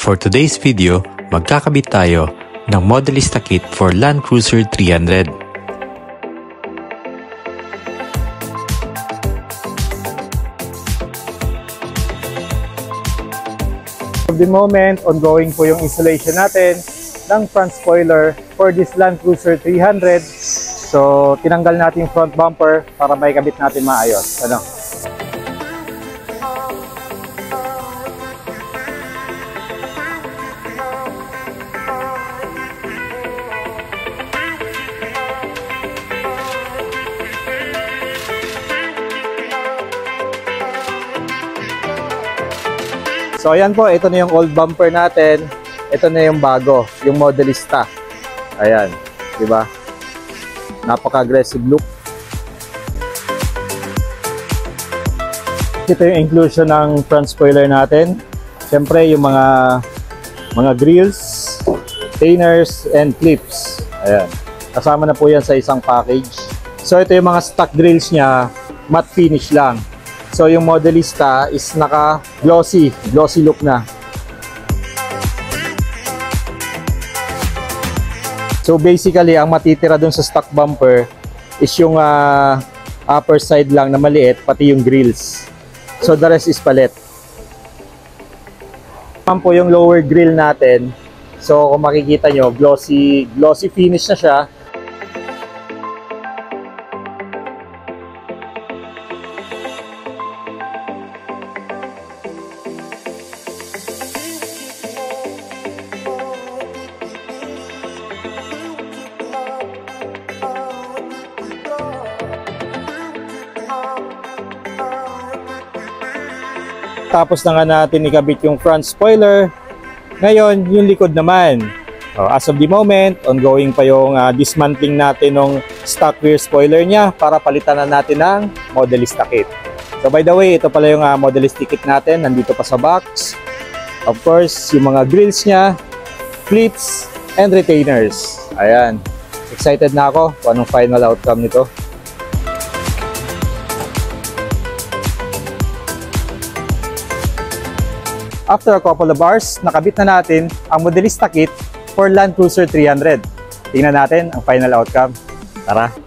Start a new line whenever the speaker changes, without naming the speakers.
For today's video, magkakabit tayo ng Modelista Kit for Land Cruiser 300.
For the moment, ongoing po yung installation natin ng front spoiler for this Land Cruiser 300. So, tinanggal natin yung front bumper para maikabit natin maayos. Ano? So ayan po, ito na yung old bumper natin. Ito na yung bago, yung Modelista. Ayan, di ba? Napaka-aggressive look. Ito yung inclusion ng front spoiler natin. Siyempre yung mga grills, retainers, and clips. Ayan. Kasama na po yan sa isang package. So ito yung mga stock grills niya, matte finish lang. So yung Modelista is naka-glossy look na. So basically, ang matitira dun sa stock bumper is yung upper side lang na maliit, pati yung grills. So the rest is palet. Naman po yung lower grill natin. So kung makikita nyo, glossy finish na siya. Tapos na nga natin ikabit yung front spoiler. Ngayon, yung likod naman. As of the moment, ongoing pa yung dismantling natin ng stock rear spoiler niya para palitan na natin ng Modelista Kit. So by the way, ito pala yung Modelista Kit natin. Nandito pa sa box. Of course, yung mga grills niya, clips, and retainers. Ayan. Excited na ako kung anong final outcome nito. After a couple of hours, nakabit na natin ang Modelista Kit for Land Cruiser 300. Tingnan natin ang final outcome. Tara!